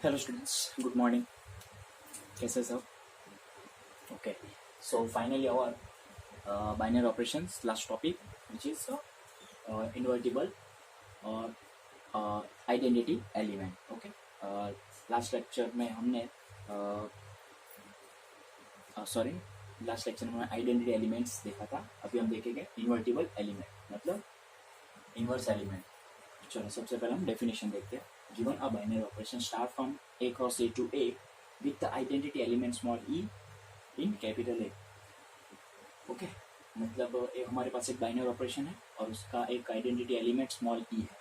Hello students, good morning. कैसे सब? Okay. So finally our binary operations last topic, which is invertible or identity element. Okay. Last lecture में हमने last lecture में identity elements देखा था. अभी हम देखेंगे इन्वर्टिबल एलिमेंट मतलब इन्वर्स एलिमेंट. चलो सबसे पहले हम डेफिनेशन देखते हैं. Given a binary operation start from A cross A to A with the identity element small e in capital A. Okay मतलब हमारे पास एक बाइनरी ऑपरेशन है और उसका एक आइडेंटिटी एलिमेंट स्मॉल ई है.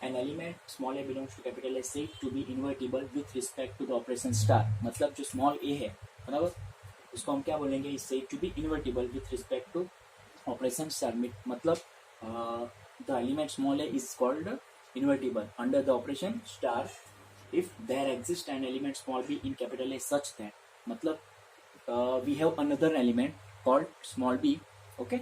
An element small a belongs to capital A said to be invertible with respect to the operation star. मतलब जो स्मॉल ए है बराबर उसको हम क्या बोलेंगे, is said to be invertible with respect to operation star. मतलब the element small A is called invertible under the operation star if there exists an element small b in capital A such that मतलब we have another element called small b. okay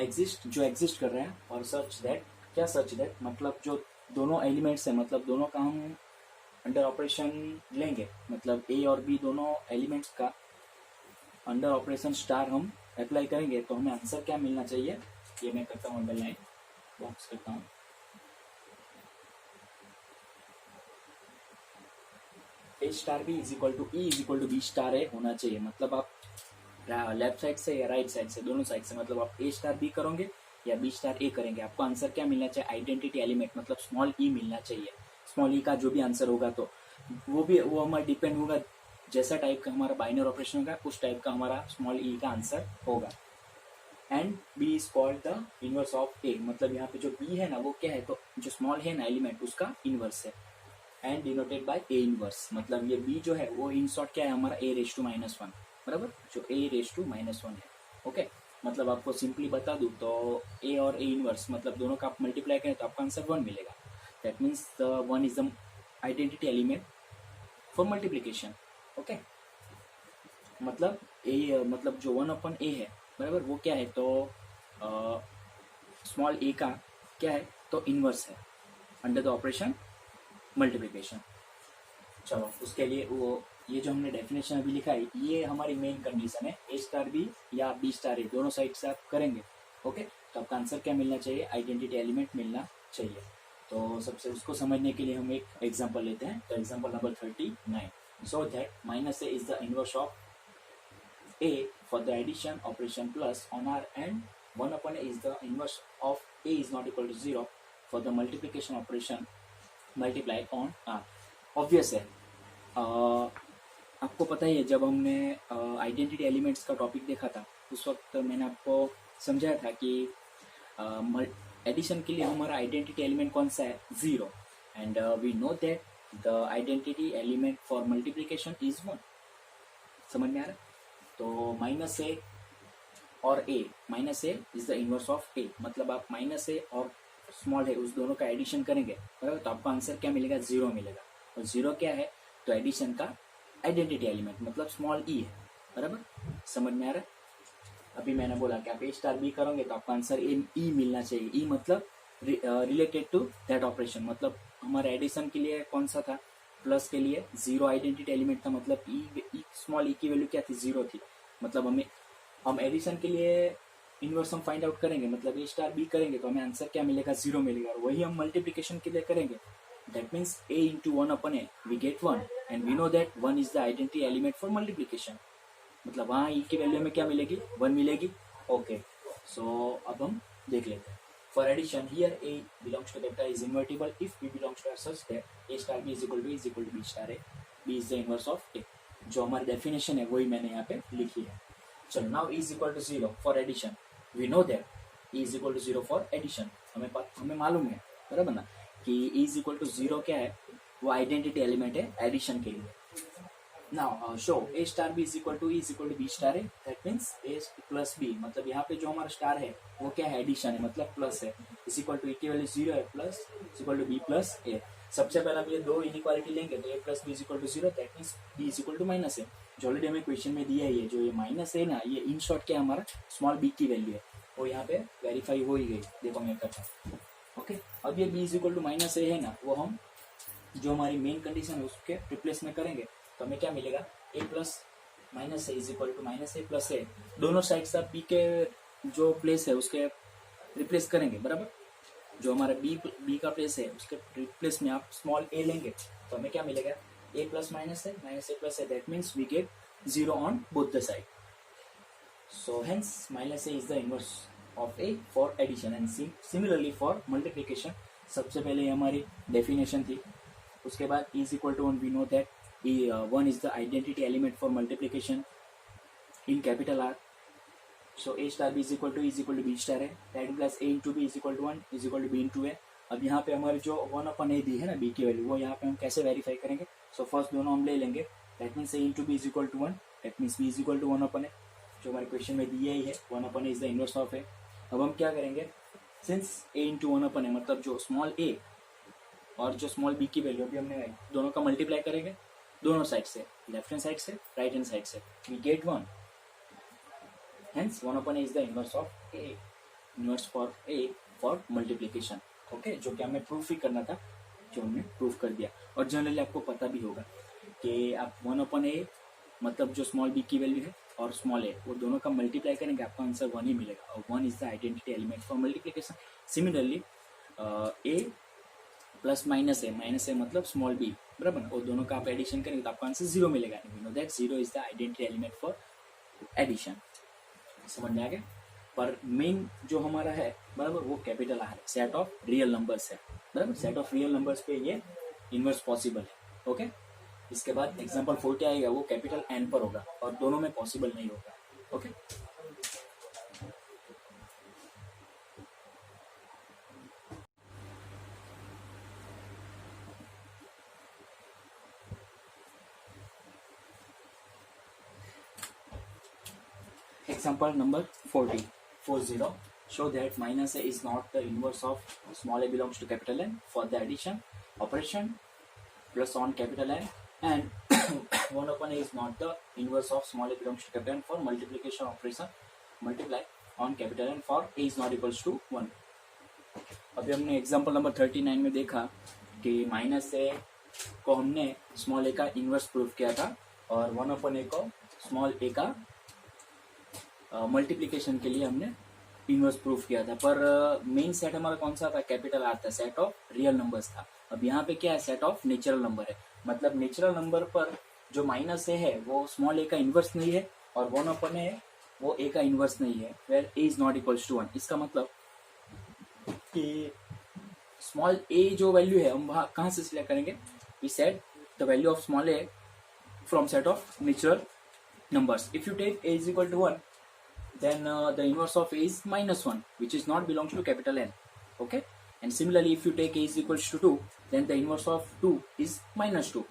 exist जो exist कर रहे हैं और such that क्या such that मतलब जो दोनों एलिमेंट्स हैं मतलब दोनों का हम अंडर ऑपरेशन लेंगे. मतलब a और b दोनों एलिमेंट्स का अंडर ऑपरेशन स्टार हम अप्लाई करेंगे तो हमें आंसर क्या मिलना चाहिए. ये मैं करता हूँ अंडरलाइन बॉक्स करता हूँ. A star B is equal to E is equal to B star A होना चाहिए. मतलब आप लेफ्ट साइड से या राइट साइड से दोनों साइड से मतलब आप ए स्टार बी करोगे या बी स्टार ए करेंगे आपको आंसर क्या मिलना चाहिए, आइडेंटिटी एलिमेंट मतलब स्मॉल ई मिलना चाहिए. स्मॉल ई का जो भी आंसर होगा तो वो हमारा डिपेंड होगा जैसा टाइप का हमारा बाइनरी ऑपरेशन होगा उस टाइप का हमारा स्मॉल ई का आंसर होगा. And B is called the inverse of A. मतलब यहाँ पे जो बी है ना वो क्या है, तो जो स्मॉल है ना एलिमेंट उसका इनवर्स है. And denoted by A inverse. मतलब ये बी जो है वो इन शॉर्ट क्या है हमारा ए रेस टू माइनस वन बराबर, जो ए रेस टू माइनस वन है. ओके मतलब आपको सिंपली बता दूं तो ए और ए इनवर्स मतलब दोनों का आप मल्टीप्लाई करें तो आपका आंसर वन मिलेगा. That means the one is the identity element for multiplication. Okay मतलब ए मतलब जो वन अपन ए है बराबर वो क्या है तो स्मॉल ए का क्या है तो इनवर्स है अंडर द ऑपरेशन मल्टीप्लिकेशन. चलो उसके लिए वो ये जो हमने डेफिनेशन अभी लिखा है ये हमारी मेन कंडीशन है. ए स्टार बी या बी स्टार ए दोनों साइड से आप करेंगे ओके तो आपका आंसर क्या मिलना चाहिए, आइडेंटिटी एलिमेंट मिलना चाहिए. तो सबसे उसको समझने के लिए हम एक एग्जांपल लेते हैं. तो example number 39. So that minus A is the inverse of A for the addition operation plus on R and one upon a is the inverse of a is not equal to zero for the multiplication operation multiply on R. Obvious है आपको पता ही है जब हमने identity elements का topic देखा था उस वक्त मैंने आपको समझाया था कि एडिशन के लिए हमारा आइडेंटिटी एलिमेंट कौन सा है, zero. And we know that the identity element for multiplication is one. समझ में आ रहा है. तो माइनस ए और A, minus A is the inverse of A. मतलब आप माइनस ए और स्मॉल है उस दोनों का एडिशन करेंगे बराबर तो आपको आंसर क्या मिलेगा, जीरो मिलेगा. और जीरो क्या है तो एडिशन का आइडेंटिटी एलिमेंट मतलब स्मॉल ई है बराबर. समझ में आ रहा है. अभी मैंने बोला कि आप ए स्टार बी करोगे तो आपका आंसर ई मिलना चाहिए. ई मतलब रिलेटेड टू दैट ऑपरेशन. मतलब हमारे एडिशन के लिए कौन सा था, प्लस के लिए जीरो आइडेंटिटी एलिमेंट था. मतलब ई स्मॉल ई की वैल्यू क्या थी, जीरो थी. मतलब हम एडिशन के लिए इनवर्स हम फाइंड आउट करेंगे मतलब ए स्टार बी करेंगे तो हमें आंसर क्या मिलेगा, जीरो मिलेगा. और वही हम मल्टीप्लिकेशन के लिए करेंगे. That means a into one upon a we get one and we know that one is the identity element for multiplication. मतलब वहाँ ई की वैल्यू में क्या मिलेगी, वन मिलेगी. ओके सो अब हम देख लेते हैं. For addition here A belongs to capital is invertible if B belongs to such that A star B is equal to B star A. B is the inverse of A. जो हमारी definition है वही मैंने यहाँ पे लिखी है. चलो now is equal to zero for addition. We know that e is equal to zero for addition. हमें मालूम है बराबर ना कि e is equal to zero क्या है, वो आइडेंटिटी एलिमेंट है एडिशन के लिए. Now show a star B is equal to B star a. That means a plus b मतलब यहाँ पे जो हमारा स्टार है वो क्या है, एडिशन है मतलब प्लस है. इज इक्वल टू ई की वैल्यू जीरो है plus is equal to B plus A. सबसे पहले हम ये दो इनइक्वालिटी लेंगे तो ए plus B is equal to zero. That means B is equal to minus ए. जो ऑलरेडी हमें क्वेश्चन में दिया है जो ये माइनस है ना ये इन शॉर्ट क्या हमारा स्मॉल बी की वैल्यू है वो यहाँ पे वेरीफाई हो ही गई. देखो मैं करता हूँ. ओके अब ये B is equal to minus A है ना वो हम जो हमारी मेन कंडीशन है उसके रिप्लेस में करेंगे तो हमें क्या मिलेगा, A plus minus A is equal to minus A plus A. दोनों साइड से बी के जो प्लेस है उसके रिप्लेस करेंगे, बराबर। जो हमारा बी का प्लेस है उसके रिप्लेस में आप स्मॉल ए लेंगे तो हमें क्या मिलेगा, A plus minus A plus A, that means we get zero on both the side. So hence minus A is the inverse of A for addition and similarly for multiplication. सबसे पहले हमारी definition थी, उसके बाद e is equal to 1, we know that 1 is the identity element for multiplication in capital R. So a star b is equal to b star है, that plus a into b is equal to 1 is equal to b into a। अब यहाँ पे हमारे जो 1 अपन a दी है ना b की value, वो यहाँ पे हम कैसे वेरीफाई करेंगे। सो फर्स्ट दोनों हम ले लेंगे, that means a into b is equal to 1, that means b is equal to 1 upon a, जो हमारे क्वेश्चन में दिया ही है 1 अपन a is the inverse of a। अब हम क्या करेंगे, since a into 1 upon a मतलब जो स्मॉल a और जो स्मॉल बी की वैल्यू अभी हमने दोनों का मल्टीप्लाई करेंगे, दोनों साइड से, लेफ्ट हैंड साइड से राइट हैंड साइड से, we get 1। Hence 1 upon a is the inverse of a, inverse for a for multiplication. Okay, जो कि हमें प्रूफ ही करना था, जो हमने प्रूफ कर दिया। और जनरली आपको पता भी होगा कि आप 1 अपन ए मतलब जो स्मॉल बी की वैल्यू है और स्मॉल ए, वो दोनों का मल्टीप्लाई करेंगे, आपका आंसर 1 ही मिलेगा, और 1 is the identity element for multiplication. Similarly A plus minus A मतलब स्मॉल बी, बराबर ना, और दोनों का आप एडिशन करेंगे तो आपका आंसर 0 मिलेगा। We know that 0 is the identity element for addition. समझ में आ गया। पर मेन जो हमारा है, बराबर, वो कैपिटल आर है, सेट ऑफ रियल नंबर्स है, बराबर। सेट ऑफ रियल नंबर्स पे ये इनवर्स पॉसिबल है। ओके, इसके बाद एग्जाम्पल 40 आएगा, वो कैपिटल एन पर होगा और दोनों में पॉसिबल नहीं होगा। Okay, example number 40 show that minus a is not the inverse of small a belongs to capital N for the addition operation plus on capital N, and 1 upon a is not the inverse of small a belongs to capital N for multiplication operation multiply on capital N for a is not equals to 1। अभी हमने example number 39 में देखा कि minus ए को हमने small A का inverse proof किया था और 1 upon a को स्मॉल ए का मल्टीप्लिकेशन के लिए हमने इनवर्स प्रूफ किया था। पर मेन सेट हमारा कौन सा था, कैपिटल आर था, सेट ऑफ रियल नंबर्स था। अब यहाँ पे क्या है, सेट ऑफ नेचुरल नंबर है, मतलब नेचुरल नंबर पर जो माइनस ए है वो स्मॉल ए का इनवर्स नहीं है और 1 अपन ए वो ए का इनवर्स नहीं है, where a is not equals to 1। इसका मतलब कि स्मॉल ए जो वैल्यू है हम वहाँ कहाँ से सिलेक्ट करेंगे, we set the value of small a from set of natural numbers। If you take a is equal to 1, then the inverse of a is minus 1, which is not belongs to capital N. Okay, and similarly if you take a is equals to 2, then the inverse of 2 is minus 2,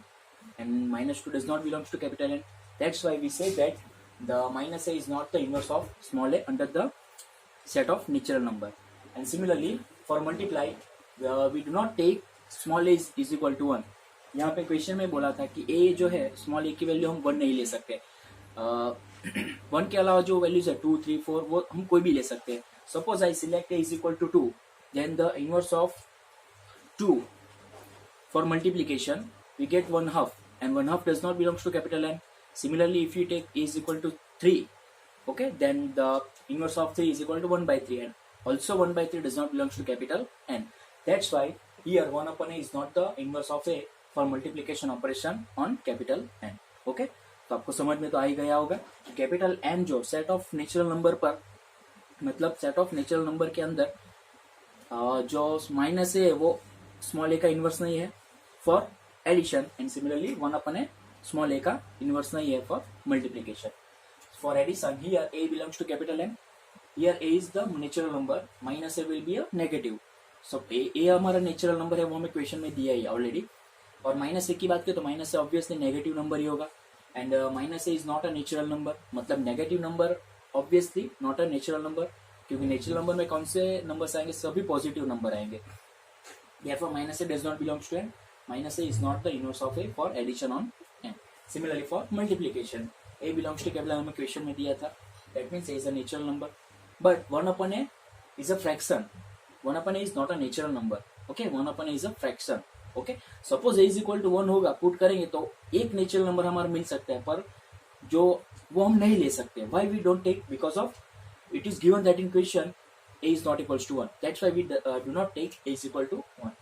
and minus 2 does not belongs to capital N. That's why we say that the minus a is not the inverse of small a under the set of natural number। And similarly for multiply we do not take small a is equal to 1। यहाँ पे question में बोला था कि a जो है small a की value हम 1 नहीं ले सकते, 1 के अलावा जो वैल्यूज है 2, 3, 4 वो हम कोई भी ले सकते हैं। Suppose I select a is equal to 2, then the inverse of 2 for multiplication we get 1/2, and 1/2 does not belongs to capital N. Similarly if you take a is equal to 3, okay, then the inverse of 3 is equal to 1/3, and also 1/3 does not belongs to capital N। That's why here 1 upon a is not the inverse of a for multiplication operation on capital N। okay, तो आपको समझ में तो आ ही गया होगा कि capital N जो set of natural number पर, मतलब सेट ऑफ नेचुरल नंबर के अंदर जो माइनस है वो स्मॉल ए का इनवर्स नहीं है for addition, and similarly 1 upon A small A का इनवर्स नहीं है for multiplication. For addition here A belongs to capital N, here A is the natural number, minus A will be a negative. So A हमारा natural number है, वो हमें question में दिया ही already. और माइनस ए की बात करें तो minus A obviously negative number ही होगा, and minus A is not a natural number, मतलब negative number obviously not a natural number, क्योंकि नेचुरल नंबर में कौन से नंबर्स आएंगे, सभी पॉजिटिव नंबर आएंगे। therefore minus a does not belongs to n, minus a is not the inverse of a for addition on n। similarly for multiplication a belongs to capital, हमें question में दिया था, that means a is a natural number, but 1 upon a is a fraction, 1 upon a is not a natural number। okay, 1 upon a is a fraction, okay, suppose a is equal to 1 होगा, put करेंगे तो एक natural number हमारा मिल सकता है, पर जो वो हम नहीं ले सकते. Why we don't take? Because of it is given that in question a is not equals to 1. That's why we do not take a is equal to 1.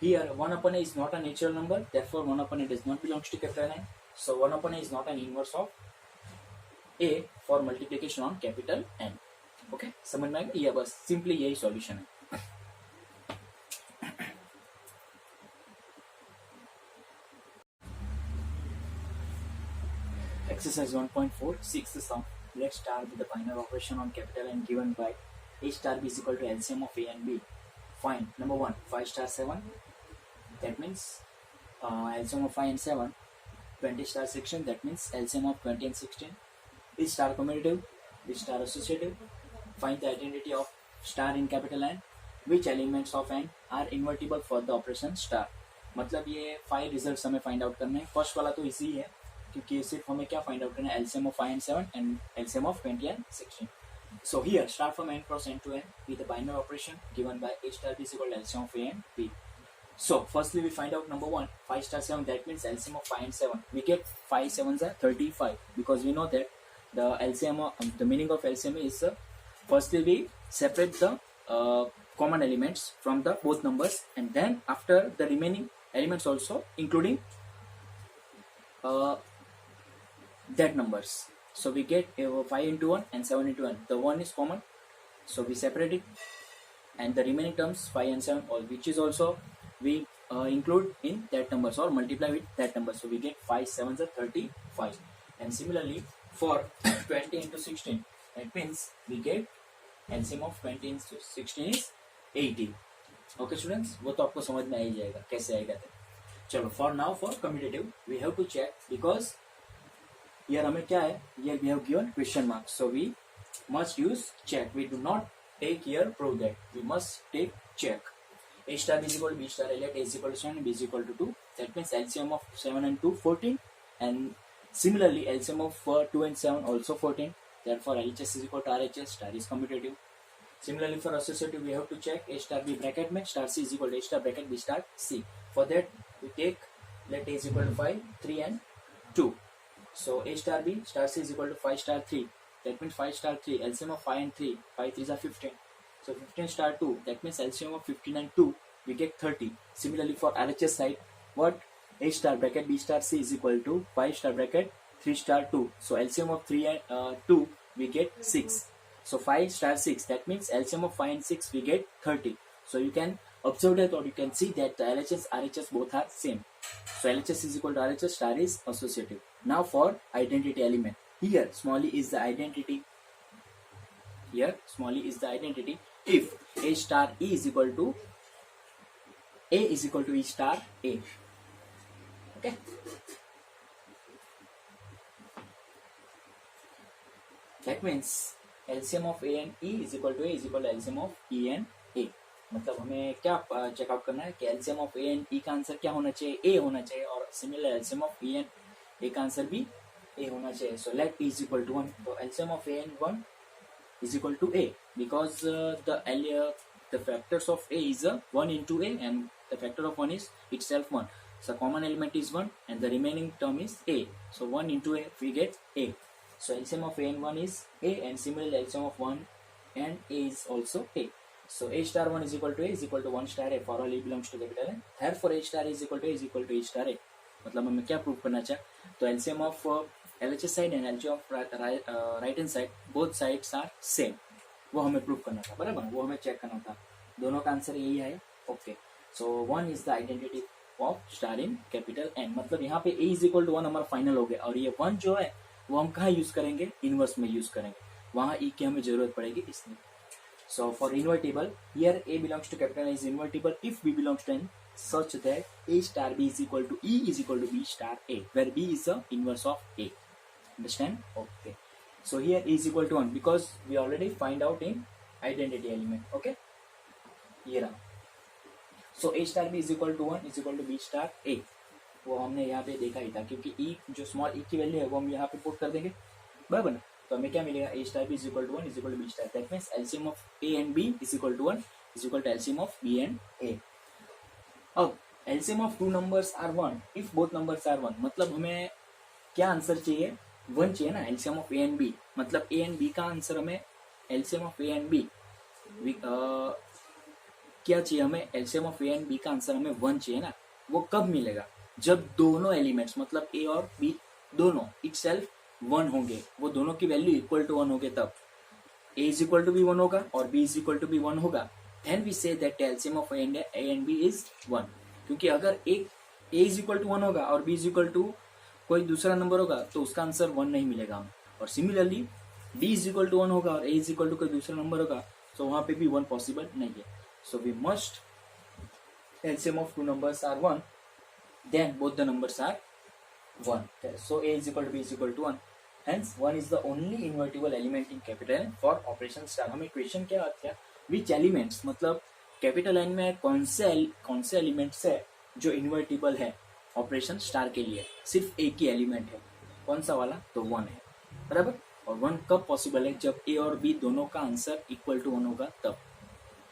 Here 1 upon a is not a natural number, therefore 1 upon a does not belongs to capital N. So 1 upon a is not an inverse of a for multiplication on capital N. Okay, समझ में आएगा? ये बस simply यही solution है. Exercise 1.4, sixth sum. Let's start with the binary operation on capital N given by a star b is equal to LCM of a and b. Find number 1 5 star 7. That means LCM of 5 and 7. 20 star 16. That means LCM of 20 and 16. Is star commutative? Is star associative? Find the identity of star in capital N. Which elements of N are invertible for the operation star? मतलब ये 5 result हमें find out करने हैं. First वाला तो easy है क्योंकि सिर्फ हमें क्या फाइंड आउट करना है, LCM of 5 and 7 and LCM of 20 and 16. So here start from n cross n to n with the binary operation given by a star b is equal to LCM of a and b. So firstly we find out number 1 5 star 7, that means LCM of 5 and 7. We get 5 7s are 35 because we know that the LCM the meaning of LCM is firstly we separate the common elements from the both numbers, and then after the remaining elements also including that numbers. So we get 5 into 1 and 7 into 1. The 1 is common, so we separate it, and the remaining terms 5 and 7, all which is also we include in that numbers or multiply with that number. So we get 5 7s are 35. And similarly for 20 into 16, that means we get LCM of 20 into 16 is 80. Okay students, वो तो आपको समझ में आ ही जाएगा कैसे आएगा. चलो for now for commutative we have to check because here हमें क्या है, here we have given question mark, so we must use check. We do not take here prove that, we must take check. A star is equal to b star, let a is equal to 7 and b is equal to 2. That means LCM of 7 and 2 14, and similarly LCM of 2 and 7 also 14. Therefore LHS is equal to RHS, star is commutative. Similarly for associative we have to check a star b bracket में star c is equal to a star bracket b star c. For that we take let a is equal to 5 3 and 2. So a star b star c is equal to 5 star 3. That means 5 star 3. LCM of 5 and 3. 5 3s are 15. So 15 star 2. That means LCM of 15 and 2. We get 30. Similarly for RHS side, what a star bracket b star c is equal to 5 star bracket 3 star 2. So LCM of 3 and 2 we get 6. So 5 star 6. That means LCM of 5 and 6 we get 30. So you can observe that, or you can see that the LHS RHS both are same. So LHS is equal to RHS, star is associative. Now for identity element, here small e is the identity. Here small e is the identity if a star e is equal to a is equal to e star a. Okay. That means LCM of a and e is equal to a is equal to LCM of e and a. मतलब हमें क्या checkout करना है कि LCM of A and E का answer क्या होना चाहिए, ए होना चाहिए, और similar LCM of E and A का आंसर भी ए होना चाहिए. So let E is equal to 1. तो LCM of A and 1 is equal to a because the factors of a is 1 into a and the factor of 1 is itself 1. So common element is 1 and the remaining term is a. So 1 into a we get a. So LCM of a and 1 is a, and similarly LCM of 1 and a is also a. So a star 1 is equal to a is equal to 1 star a for all e belongs to capital N. Therefore a star is equal to a is equal to a star a. मतलब हमें क्या prove करना चाहिए, तो LCM of LHS side and LCM of right hand side both sides are same, वो हमें prove करना था, बराबर, वो हमें चेक करना था. दोनों का आंसर यही है. Okay, so 1 is the identity of star in capital N. मतलब यहाँ पे a इज इक्वल टू 1 हमारा फाइनल हो गया, और ये 1 जो है वो हम कहाँ यूज करेंगे, इनवर्स में यूज करेंगे, वहाँ e की हमें जरूरत पड़ेगी इसलिए. So for invertible, here a belongs to capital N is invertible if b belongs to N such that a star b is equal to e is equal to b star a, where b is the inverse of a. Understand? Okay. So here e is equal to 1 because we already find out in identity element. Okay. Here. So a star b is equal to 1 is equal to b star a. वो हमने यहाँ पे देखा ही था, क्योंकि e जो small e की value है वो हम यहाँ पे पुट कर देंगे, बराबर ना. तो हमें क्या मिलेगा, a star b is equal to 1 is equal to b star. That means LCM of a and b is equal to 1 is equal to LCM of b and a. अब LCM of two numbers are one if both numbers are one, मतलब हमें क्या answer चाहिए, one चाहिए ना। LCM of A and b, मतलब a and b का answer हमें, LCM of A and b क्या चाहिए हमें, LCM of A and b का आंसर हमें वन चाहिए ना। वो कब मिलेगा, जब दोनों एलिमेंट्स मतलब ए और बी दोनों इटसेल्फ वन होंगे, वो दोनों की वैल्यू इक्वल टू वन होंगे, तब A is equal to B one होगा और B is equal to B one होगा, then we say that LCM of A and B is one. क्योंकि अगर एक A is equal to one होगा और बी इज इक्वल टू कोई दूसरा नंबर होगा तो उसका आंसर वन नहीं मिलेगा हमें। और similarly d is equal to one होगा और ए इज इक्वल टू कोई दूसरा नंबर होगा तो वहां पे भी वन पॉसिबल नहीं है। So we must LCM of two numbers are 1, then both the numbers are 1. So A is equal to B is equal to 1. Hence 1 is the only invertible element in capital N for operation star. हमें question क्या आता है, which elements, मतलब capital N में कौन से elements है जो इन्वर्टिबल है ऑपरेशन स्टार के लिए। सिर्फ एक ही एलिमेंट है, कौन सा वाला, तो 1 है, बराबर। और 1 कब पॉसिबल है, जब ए और बी दोनों का आंसर इक्वल टू 1 होगा तब।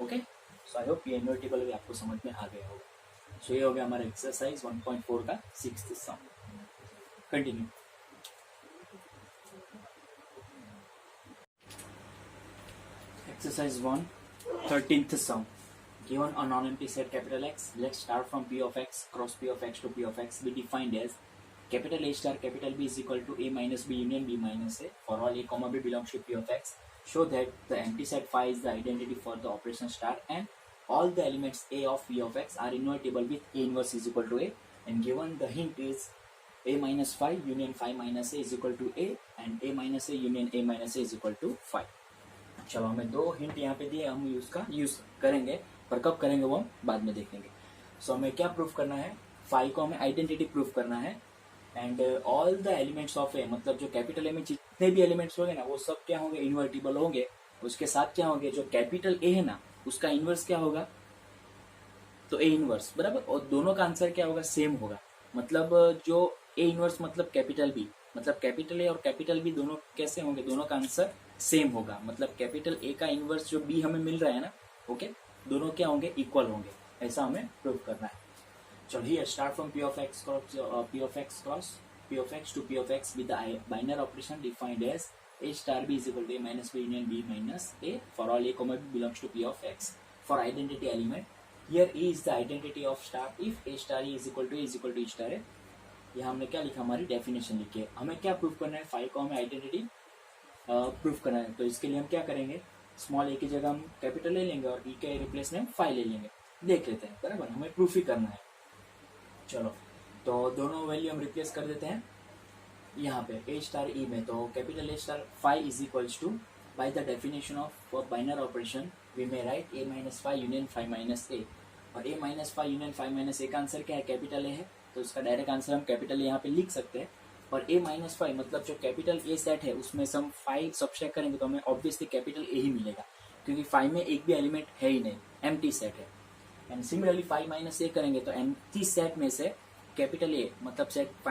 ओके, सो आई होप ये इन्वर्टिबल भी आपको समझ में आ गया होगा। सो ये हो गया हमारा एक्सरसाइज 1.4 का 6th some. Continue. Exercise 1, 13th sum. Given a non-empty set capital X, let start from P of X cross P of X to P of X be defined as capital A star capital B is equal to A minus B union B minus A for all A comma B belongs to P of X. Show that the empty set phi is the identity for the operation star and all the elements A of P of X are invertible with A inverse is equal to A, and given the hint is A minus phi union phi minus A is equal to A and A minus A union A minus A is equal to phi. चलो हमें दो hint यहाँ पे दिए, हम उसका use करेंगे, पर कब करेंगे वो हम बाद में देखेंगे। सो हमें क्या प्रूफ करना है, फाई को हमें आइडेंटिटी प्रूफ करना है। And all the elements of A, मतलब जो कैपिटल ए में जितने भी एलिमेंट्स होंगे ना वो सब क्या होंगे, इन्वर्टिबल होंगे। उसके साथ क्या होंगे, जो कैपिटल ए है ना उसका इनवर्स क्या होगा, तो ए इनवर्स, बराबर। और दोनों का आंसर क्या होगा, सेम होगा। मतलब जो ए इनवर्स मतलब कैपिटल बी, मतलब कैपिटल ए और कैपिटल बी दोनों कैसे होंगे, दोनों का आंसर सेम होगा। मतलब कैपिटल ए का इनवर्स जो बी हमें मिल रहा है ना, ओके, दोनों क्या होंगे, इक्वल होंगे। ऐसा हमें प्रूव करना है। चलो here start from P of X cross P of X to P of X with the binary operation defined as A star B is equal to A minus B union B minus A for all A comma B belongs to P of X for identity element. Here A is the identity of star if A star E is equal to A is equal to E star है। यहाँ हमने क्या लिखा, हमारी definition लिखी है। हमें क्या प्रूफ करना है, फाई को हमें आइडेंटिटी प्रूफ करना है। तो इसके लिए हम क्या करेंगे, स्मॉल ए की जगह हम कैपिटल ले लेंगे और ई के रिप्लेस में हम फाई ले लेंगे। देख लेते हैं, बराबर, हमें प्रूफ ही करना है। चलो तो दोनों वैल्यू हम रिप्लेस कर देते हैं यहाँ पे ए स्टार ई में। तो capital A star phi is equals to, by the definition of binary operation we may write A minus phi union phi minus A. और A minus phi union phi minus A का answer क्या है, capital A है, तो उसका direct answer हम capital A यहाँ पे लिख सकते हैं। और ए माइनस फाइव मतलब जो कैपिटल ए सेट है उसमें से हम फाइव सब्सट्रैक्ट करेंगे तो हमें ऑब्वियसली कैपिटल ए ही मिलेगा, क्योंकि फाइव में एक भी एलिमेंट है ही नहीं, एम्प्टी सेट है। एंड सिमिलरली फाइव माइनस ए करेंगे तो एम्प्टी सेट में से कैपिटल ए मतलब सेट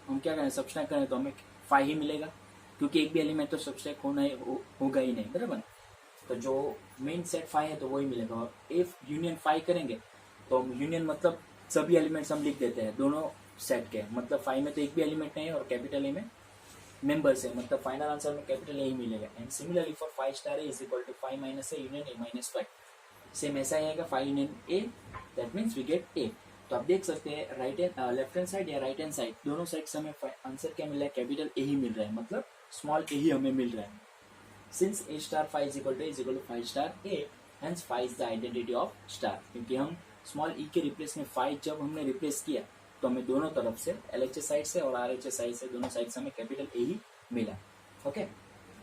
हम क्या करें, सब्सट्रैक्ट करें तो हमें फाइव ही मिलेगा, क्योंकि एक भी एलिमेंट तो सब्सट्रैक्ट होगा ही नहीं, बराबर। तो जो मेन सेट फाइव है तो वही मिलेगा। और इफ यूनियन फाइव करेंगे तो यूनियन मतलब सभी एलिमेंट्स हम लिख देते हैं दोनों सेट के, मतलब फाइव में तो एक भी एलिमेंट नहीं है और कैपिटल ए में मेंबर्स है, मतलब फाइनल आंसर में कैपिटल ए ही मिलेगा। And similarly for five star a is equal to five minus A union A minus five, same ऐसा ही आएगा, five union a, that means we get a. तो आप देख सकते हैं right hand left hand side या राइट हैंड साइड दोनों साइड से हमें आंसर क्या मिल रहा है, कैपिटल ए ही मिल रहा है, मतलब स्मॉल ए ही हमें मिल रहा है। Since a star five is equal to five star a, hence five is the identity of star, क्योंकि हम स्मॉल ई के रिप्लेस में फाइव जब हमने रिप्लेस किया तो हमें दोनों तरफ से LHS साइड से और RHS साइड से दोनों साइड से हमें कैपिटल ए ही मिला। Okay,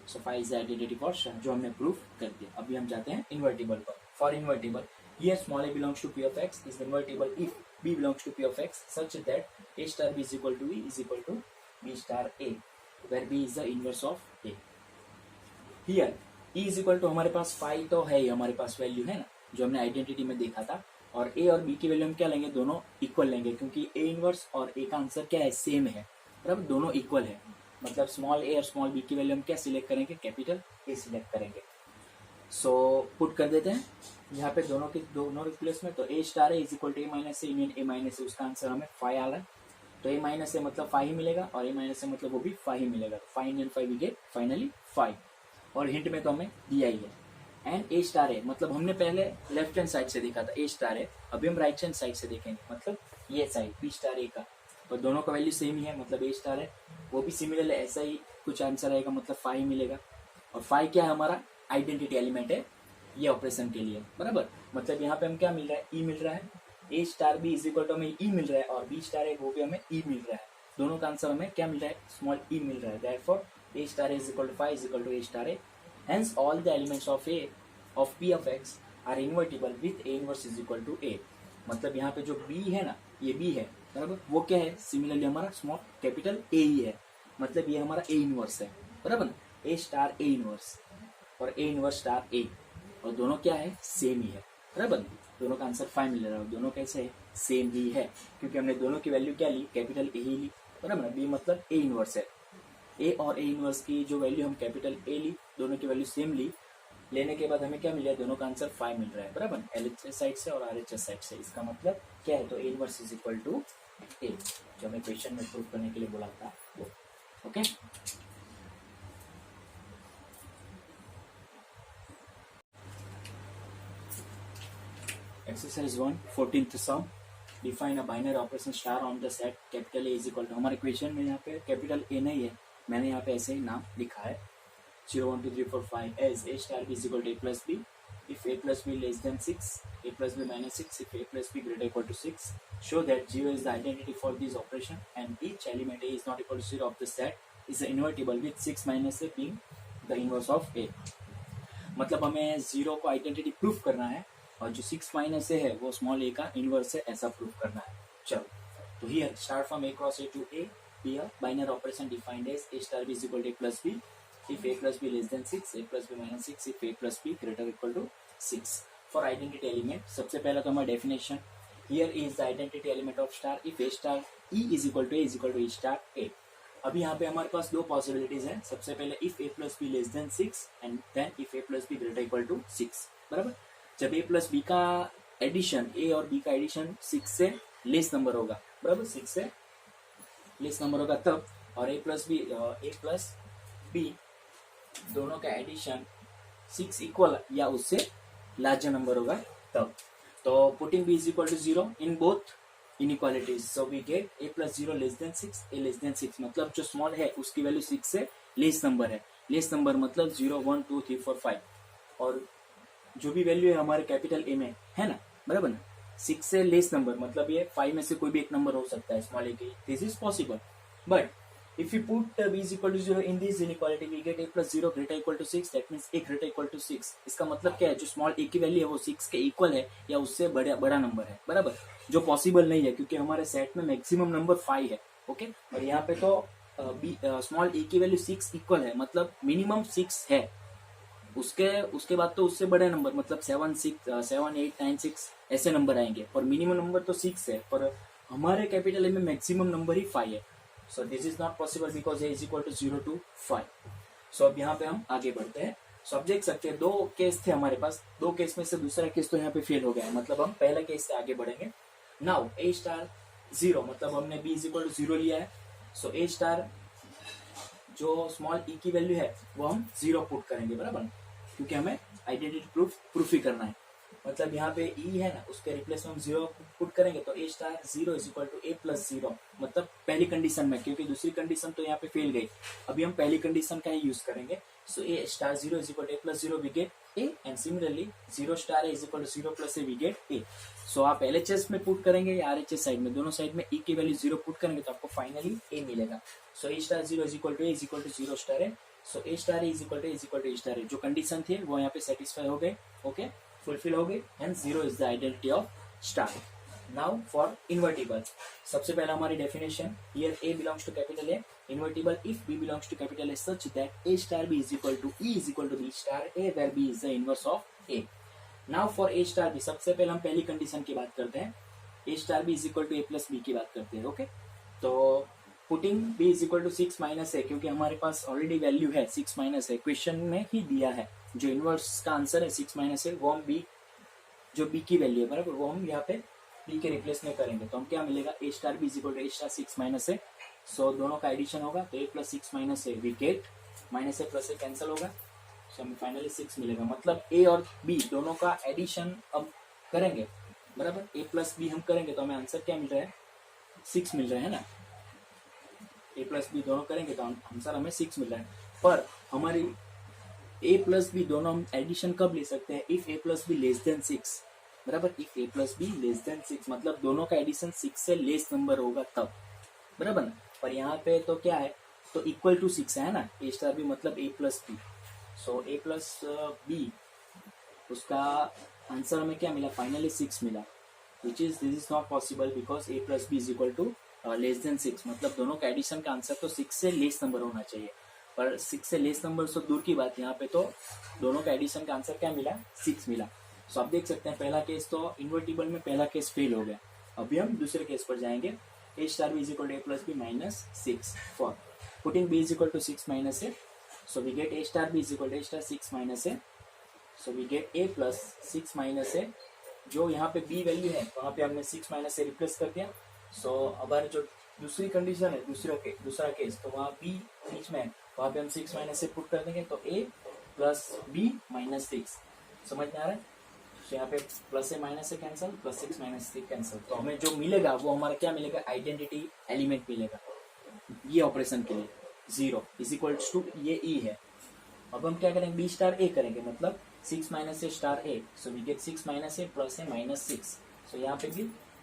so five is the identity for star, जो हमने प्रूफ कर दिया। अभी हम जाते हैं इन्वर्टिबल पर। For invertible here small a belongs to P of X is invertible if B belongs to P of X such that A star B is equal to E is equal to B star A, where B is the inverse of A. Here E is equal to हमारे पास five तो है ही, हमारे पास value है ना जो हमने identity में देखा था। और A और B की वैल्यू हम क्या लेंगे, दोनों इक्वल लेंगे, क्योंकि A इनवर्स और A का आंसर क्या है, सेम है, मतलब दोनों इक्वल है। मतलब स्मॉल a और स्मॉल b की वैल्यू हम क्या सिलेक्ट करेंगे, कैपिटल A सिलेक्ट करेंगे। सो पुट कर देते हैं यहाँ पे दोनों के प्लेस में। तो ए स्टार है is equal to A minus A union A minus A, उसका आंसर हमें 5 आ रहा है। तो ए माइनस ए मतलब 5 ही मिलेगा और ए माइनस ए मतलब वो भी 5 ही मिलेगा। तो 5 यूनियन 5 वी गेट फाइनली 5। और हिंट में तो हमें दिया ही है। एंड ए स्टार है मतलब हमने पहले लेफ्ट हैंड साइड से देखा था ए स्टार है, अभी हम राइट हैंड साइड से देखेंगे मतलब ये साइड बी स्टार ए का। तो दोनों का वैल्यू सेम ही है मतलब ए स्टार है वो भी सिमिलर है, ऐसा ही कुछ आंसर आएगा मतलब 5 मिलेगा। और 5 क्या है हमारा आइडेंटिटी एलिमेंट है ये ऑपरेशन के लिए, बराबर। मतलब यहाँ पे हम क्या मिल रहा है ई मिल रहा है, a star B is equal to हमें ई मिल रहा है और बी स्टार है वो भी हमें ई मिल रहा है। दोनों का आंसर हमें क्या मिल रहा है स्मॉल ई मिल रहा है। Therefore a star is equal to 5 is equal to a star a. Hence all the elements of a of P of X are invertible with a inverse is equal to a. मतलब यहाँ पे जो B है ना ये B है, बराबर, वो क्या है सिमिलरली हमारा स्मॉल कैपिटल ए ही है, मतलब ये हमारा ए इनवर्स है, बराबर। ए स्टार ए इनवर्स और ए इनवर्स स्टार ए, और दोनों क्या है सेम ही है, बराबर। दोनों का आंसर 5 मिल रहा है, दोनों कैसे है सेम ही है क्योंकि हमने दोनों की वैल्यू क्या ली कैपिटल ए ही ली, बराबर। बी मतलब ए इनवर्स है, ए और ए इनवर्स की जो वैल्यू हम कैपिटल ए ली, दोनों की वैल्यू सेम ली, लेने के बाद हमें क्या मिला दोनों का आंसर 5 मिल रहा है, बराबर। एलएचएस साइड से और आरएचएस साइड से, इसका मतलब क्या है तो a inverse is equal to a, जो हमें क्वेश्चन में प्रूव करने के लिए बोला था वो, okay. Exercise 1 14th sum, define a binary operation star on the set capital A is equal to, हमारे क्वेश्चन में यहाँ पे कैपिटल ए नहीं है, मैंने यहाँ पे ऐसे ही नाम लिखा है 0 1 2 3 4 5 as a star B is equal to a plus b if a plus b less than 6, a plus b minus 6, if a plus b greater equal to 6. Show that 0 is the identity for this operation and each element a is not equal to 0 of the set is invertible with 6 minus a being the inverse of a. मतलब हमें 0 को identity proof करना है और जो 6 minus A है वो small A का इनवर्स है, ऐसा प्रूफ करना है। चलो तो here start from a cross a to a, here binary operation defined as a star B is equal to a plus b if a plus b less than 6, a plus b minus 6, if a plus b greater equal to 6. For identity element, सबसे पहला तो हमारा definition, here is the identity element of star if a star e is equal to a is equal to e star a. अभी यहाँ पे हमारे पास दो possibilities हैं, सबसे पहले if a plus b less than 6 and then if a plus b greater equal to 6, बराबर। जब a plus b का एडिशन a और b का एडिशन 6 से लेस नंबर होगा, बराबर, 6 से लेस नंबर होगा तब, और a plus b दोनों का एडिशन 6 इक्वल या उससे लार्जर नंबर होगा तब। तो putting b is equal to 0 in both inequalities, so we get a plus 0 less than 6, a less than 6, मतलब जो स्मॉल है उसकी वैल्यू 6 से लेस नंबर है, लेस नंबर मतलब 0 1 2 3 4 5, और जो भी वैल्यू है हमारे कैपिटल ए में है ना, बराबर ना, 6 से लेस नंबर मतलब ये 5 में से कोई भी एक नंबर हो सकता है स्मॉल ए की, this is possible. But if you put b is equal to 0 in this inequality, we get a plus 0 greater equal to 6, that means a greater equal to 6। इसका मतलब क्या है जो स्मॉल a की वैल्यू है वो 6 के इक्वल है या उससे बड़ा नंबर है, बराबर, जो पॉसिबल नहीं है क्योंकि हमारे सेट में मैक्सिमम नंबर 5 है, ओके। और यहाँ पे तो स्मॉल a की वैल्यू 6 इक्वल है मतलब मिनिमम 6 है, उसके बाद तो उससे बड़े नंबर मतलब 7 6 7 8 9 6 ऐसे नंबर आएंगे, और मिनिमम नंबर तो 6 है, पर हमारे कैपिटल ए में मैक्सिमम नंबर ही 5 है। So this is not possible because a is equal to 0 to 5. So अब यहाँ पे हम आगे बढ़ते हैं। So अब देख सकते हैं दो केस थे हमारे पास, दो केस में से दूसरा केस तो यहाँ पे फेल हो गया है, मतलब हम पहला केस से आगे बढ़ेंगे। Now a स्टार 0 मतलब हमने b is equal to 0 लिया है, so a स्टार जो स्मॉल e की वैल्यू है वो हम 0 पुट करेंगे, बराबर, क्योंकि हमें आइडेंटिटी प्रूफ ही करना है। मतलब यहाँ पे e है ना उसके रिप्लेस में हम 0 पुट करेंगे तो a star 0 is equal to a plus 0, मतलब पहली कंडीशन में, क्योंकि दूसरी कंडीशन तो यहाँ पे फेल गई, अभी हम पहली कंडीशन का ही यूज करेंगे। So a star 0 is equal to a plus 0 we get a, and similarly 0 star a is equal to 0 plus a we get a। So आप LHS में पुट करेंगे या RHS साइड में, दोनों साइड में e की value 0 put करेंगे तो आपको फाइनली a मिलेगा। So a star 0 is equal to a is equal to 0 star a, so a star a is equal to a star a, जो कंडीशन थी वो यहाँ पे सेटिस्फाई हो गए, ओके, फुलफिल हो गई, and 0 is the identity of star. Now for invertible, सबसे पहला हमारी definition, here a belongs to capital A, invertible if b belongs to capital A such that a star b is equal to e is equal to b star a where b is the inverse of a। Now for a star b, सबसे पहले हम पहली condition की बात करते हैं, a star b is equal to a plus b की बात करते हैं, ओके। तो putting b is equal to 6 minus a, क्योंकि हमारे पास ऑलरेडी वैल्यू है 6 माइनस a, क्वेश्चन में ही दिया है, जो इनवर्स का आंसर है 6 माइनस ए, वो हम बी, जो बी की वैल्यू है बराबर, वो हम यहाँ पे बी के रिप्लेस में करेंगे। तो हम क्या मिलेगा, a star B is equal to a star 6 minus a. So दोनों का एडिशन होगा, तो ए plus 6 minus a we get, minus A plus a cancel होगा, सो हमें फाइनली 6 मिलेगा। मतलब ए और बी दोनों का एडिशन अब करेंगे बराबर, ए प्लस बी हम करेंगे तो हमें आंसर क्या मिल रहा है, 6 मिल रहा है ना। ए प्लस बी दोनों करेंगे तो आंसर हमें 6 मिल रहा है। पर हमारी ए प्लस बी दोनों हम एडिशन कब ले सकते हैं, if A plus be less than 6 बराबर, if A plus be less than 6 मतलब दोनों का एडिशन 6 से लेस नंबर होगा तब बराबर ना। पर यहाँ पे तो क्या है, तो इक्वल टू 6 है ना, ए स्टार बी मतलब a plus b. So a plus b, उसका आंसर हमें क्या मिला, फाइनली 6 मिला, which is this is not possible because a plus B is equal to less than 6। मतलब दोनों का एडिशन का आंसर तो 6 से लेस नंबर होना चाहिए, पर 6 से लेस नंबर तो दूर की बात, यहाँ पे तो दोनों का एडिशन का आंसर क्या मिला, 6 मिला। सो आप देख सकते हैं पहला केस तो इन्वर्टिबल में पहला केस फेल हो गया। अभी हम दूसरे केस पर जाएंगे, a star B is equal to a plus b minus 6 for putting b is equal to 6 minus a. So we get a star B is equal to a star 6 minus a. So we get a plus 6 minus ए, जो यहाँ पे B value है वहाँ पे हमने 6 minus ए replace कर दिया। सो हमारी जो दूसरी कंडीशन है, दूसरा केस, तो वहाँ बी बीच में है, वहाँ पे हम 6 माइनस ए पुट कर देंगे, तो ए प्लस बी माइनस 6, समझ में आ रहा है। तो यहाँ पे plus a minus A cancel, plus 6 minus 6 cancel, तो हमें जो मिलेगा वो हमारा क्या मिलेगा, आइडेंटिटी एलिमेंट मिलेगा ये ऑपरेशन के लिए। 0 इज इक्वल्स टू ये ई है। अब हम क्या करेंगे, बी स्टार ए करेंगे, मतलब 6 minus a star a. So we get 6 minus A plus a minus 6। So यहाँ पे भी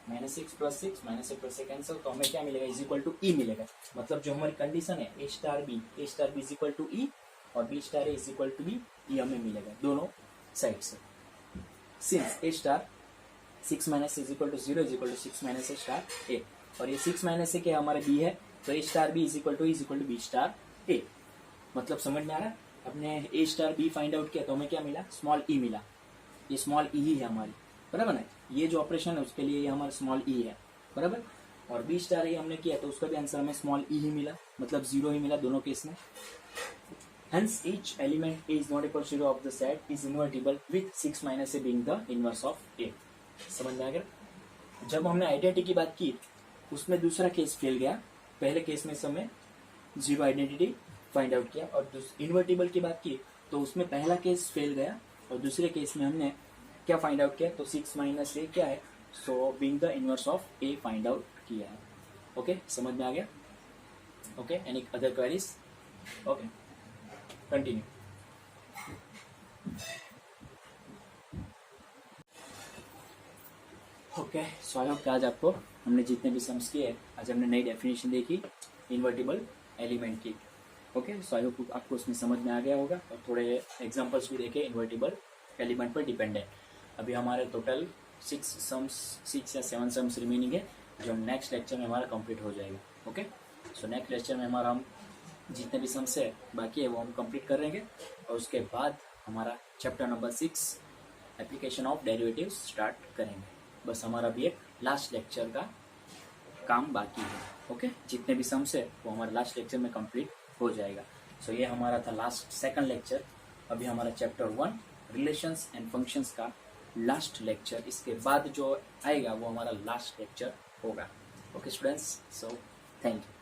minus 6 plus 6, minus A plus a cancel, तो हमें क्या मिलेगा, इज इक्वल टू ई मिलेगा। मतलब जो हमारी कंडीशन है a star B is equal to e और b star a is equal to b, ये हमें मिलेगा दोनों साइड से। Since a star 6 minus is equal to 0 is equal to 6 minus a star a, और ये 6 माइनस ए क्या हमारे बी है, तो ए star B is equal to B star a. मतलब समझ में आ रहा है, अपने a star b find out किया तो हमें क्या मिला, स्मॉल ई मिला। ये स्मॉल ई ही है हमारी बराबर ना, ये जो ऑपरेशन है उसके लिए ये हमारा स्मॉल ई है बराबर। और बी स्टार ए हमने किया तो उसका भी आंसर हमें स्मॉल ई ही मिला, मतलब 0 ही मिला दोनों केस में। Hence each element A is not equal to 0 of the set is invertible with 6 minus A being the inverse of A। समझ में आ गया। जब हमने आइडेंटिटी की बात की उसमें दूसरा केस फेल गया, पहले केस में समय 0 आइडेंटिटी फाइंड आउट किया, और इन्वर्टिबल की बात की तो उसमें पहला केस फेल गया और दूसरे केस में हमने क्या फाइंड आउट किया, तो 6 माइनस ए क्या है, so being the inverse of A find out किया है। ओके, समझ में आ गया। Okay, any other queries? Okay, continue. Okay, so I hope कि आज आपको हमने जितने भी सम्स किए, आज हमने नई डेफिनेशन देखी इन्वर्टिबल एलिमेंट की। ओके, सो आई होप आपको उसमें समझ में आ गया होगा, और थोड़े एग्जांपल्स भी देखे इन्वर्टिबल एलिमेंट पर डिपेंडेंट। अभी हमारे टोटल 6 या 7 सम्स रिमेनिंग है, जो नेक्स्ट लेक्चर में हमारा कंप्लीट हो जाएगा। ओके, सो नेक्स्ट लेक्चर में हमारा हम जितने भी सम्स है बाकी है वो हम कंप्लीट करेंगे, और उसके बाद हमारा chapter number 6 application of derivatives start करेंगे। बस हमारा भी एक लास्ट लेक्चर का काम बाकी है। ओके, जितने भी सम्स है वो हमारे लास्ट लेक्चर में कंप्लीट हो जाएगा। सो ये हमारा था लास्ट सेकंड लेक्चर। अभी हमारा चैप्टर 1 रिलेशंस एंड फंक्शंस का लास्ट लेक्चर, इसके बाद जो आएगा वो हमारा लास्ट लेक्चर होगा। Okay students, so thank you.